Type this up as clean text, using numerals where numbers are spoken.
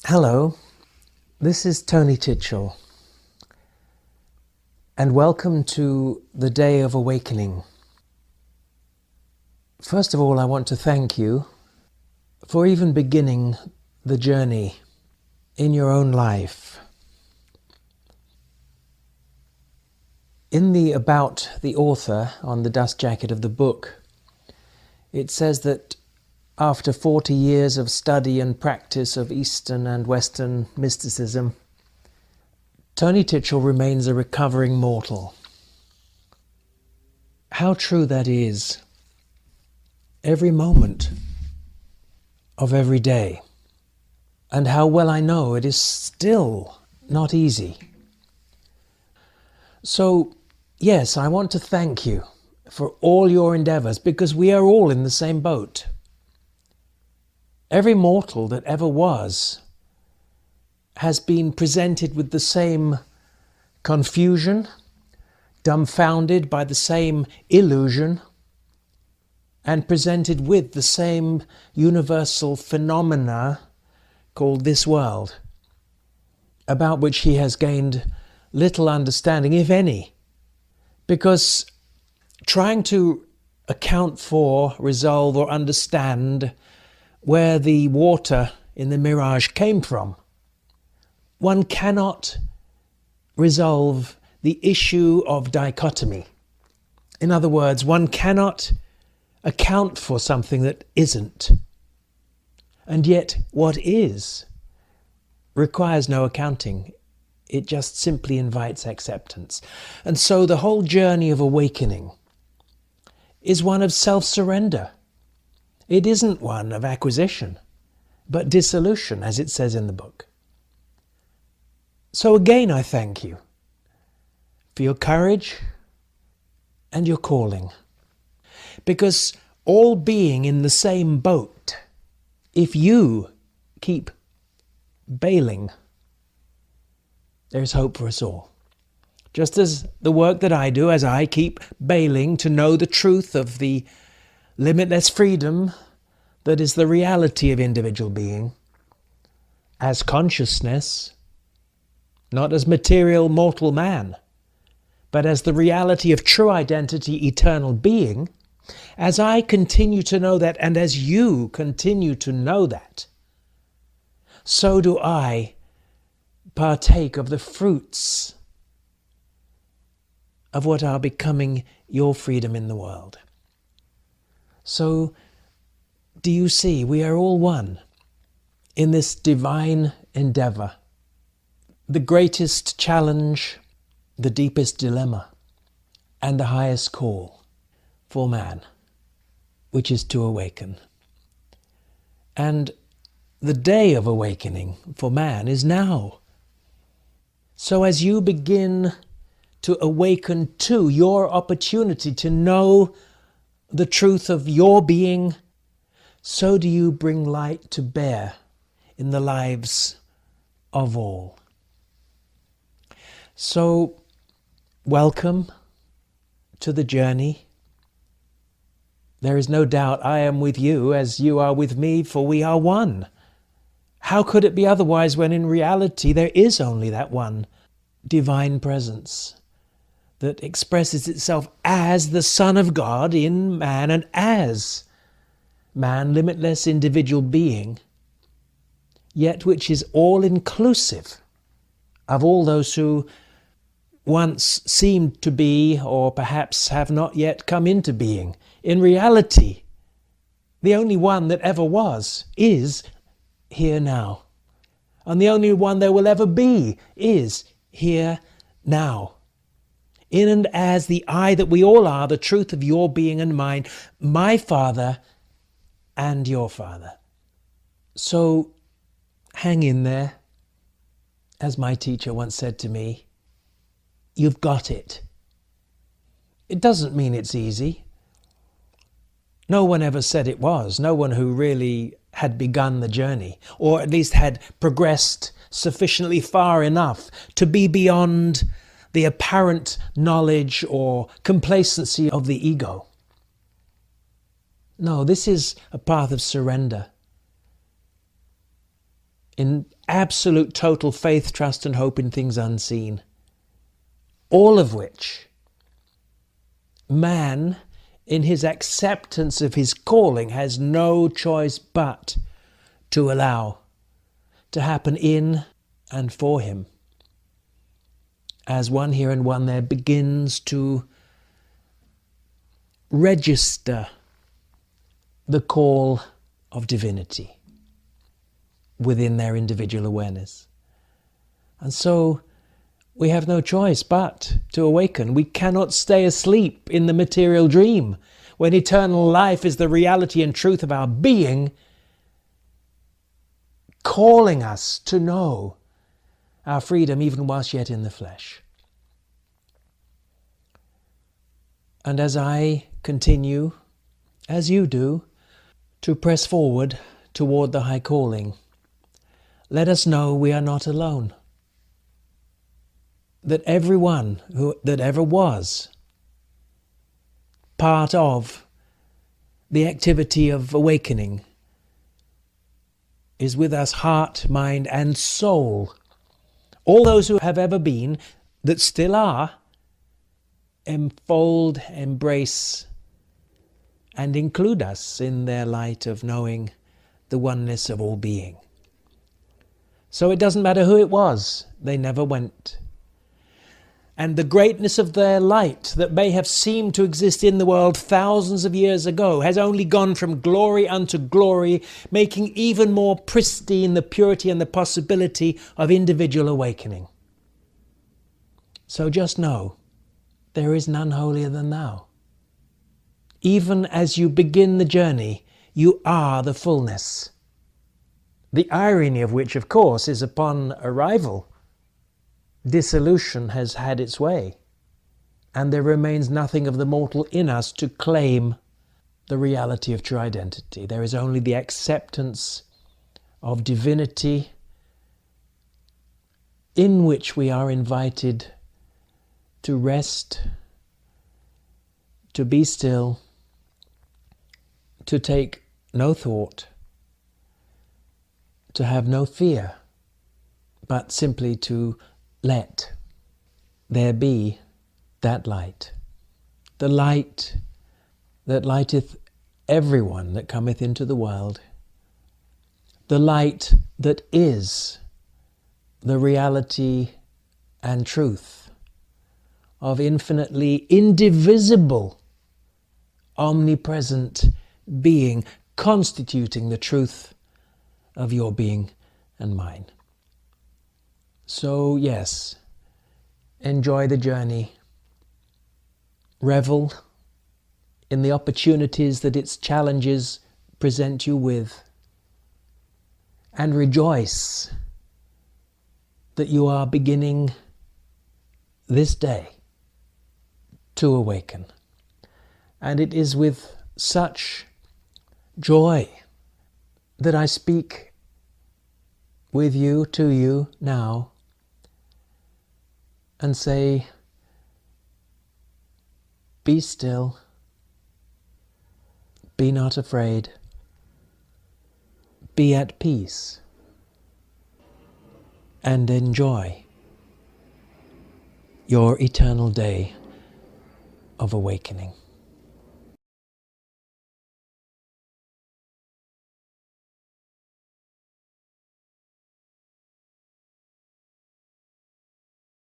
Hello, this is Tony Titshall, and welcome to the Day of Awakening. First of all, I want to thank you for even beginning the journey in your own life. In the About the Author on the dust jacket of the book, it says that after 40 years of study and practice of Eastern and Western mysticism, Tony Titshall remains a recovering mortal. How true that is, every moment of every day, and how well I know it is still not easy. So, yes, I want to thank you for all your endeavors, because we are all in the same boat. Every mortal that ever was has been presented with the same confusion, dumbfounded by the same illusion, and presented with the same universal phenomena called this world, about which he has gained little understanding, if any, because trying to account for, resolve, or understand where the water in the mirage came from, one cannot resolve the issue of dichotomy. In other words, one cannot account for something that isn't. And yet what is requires no accounting. It just simply invites acceptance. And so the whole journey of awakening is one of self-surrender. It isn't one of acquisition, but dissolution, as it says in the book. So again, I thank you for your courage and your calling. Because all being in the same boat, if you keep bailing, there's hope for us all. Just as the work that I do, as I keep bailing to know the truth of the limitless freedom that is the reality of individual being, as consciousness, not as material mortal man, but as the reality of true identity, eternal being, as I continue to know that, and as you continue to know that, so do I partake of the fruits of what are becoming your freedom in the world. So, do you see, we are all one in this divine endeavor, the greatest challenge, the deepest dilemma, and the highest call for man, which is to awaken. And the day of awakening for man is now. So as you begin to awaken to your opportunity to know the truth of your being, so do you bring light to bear in the lives of all. So, welcome to the journey. There is no doubt I am with you as you are with me, for we are one. How could it be otherwise when in reality there is only that one divine presence that expresses itself as the Son of God in man, and as man, limitless individual being, yet which is all-inclusive of all those who once seemed to be, or perhaps have not yet come into being. In reality, the only one that ever was is here now. And the only one there will ever be is here now. In and as the I that we all are, the truth of your being and mine, my Father and your Father. So hang in there. As my teacher once said to me, you've got it. It doesn't mean it's easy. No one ever said it was. No one who really had begun the journey, or at least had progressed sufficiently far enough to be beyond the apparent knowledge or complacency of the ego. No, this is a path of surrender. in absolute total faith, trust and hope in things unseen. All of which man, in his acceptance of his calling, has no choice but to allow to happen in and for him, as one here and one there begins to register the call of divinity within their individual awareness. And so we have no choice but to awaken. We cannot stay asleep in the material dream when eternal life is the reality and truth of our being, calling us to know our freedom even whilst yet in the flesh. And as I continue, as you do, to press forward toward the high calling, let us know we are not alone. That everyone that ever was part of the activity of awakening is with us, heart, mind, and soul. All those who have ever been, that still are, enfold, embrace, and include us in their light of knowing the oneness of all being. So it doesn't matter who it was, they never went. And the greatness of their light that may have seemed to exist in the world thousands of years ago has only gone from glory unto glory, making even more pristine the purity and the possibility of individual awakening. So just know, there is none holier than thou. Even as you begin the journey, you are the fullness. The irony of which, of course, is upon arrival, dissolution has had its way, and there remains nothing of the mortal in us to claim the reality of true identity. There is only the acceptance of divinity in which we are invited to rest, to be still, to take no thought, to have no fear, but simply to let there be that light, the light that lighteth everyone that cometh into the world, the light that is the reality and truth of infinitely indivisible, omnipresent being, constituting the truth of your being and mine. So yes, enjoy the journey, revel in the opportunities that its challenges present you with, and rejoice that you are beginning this day to awaken. And it is with such joy that I speak with you, to you now, and say, be still, be not afraid, be at peace, and enjoy your eternal day of awakening.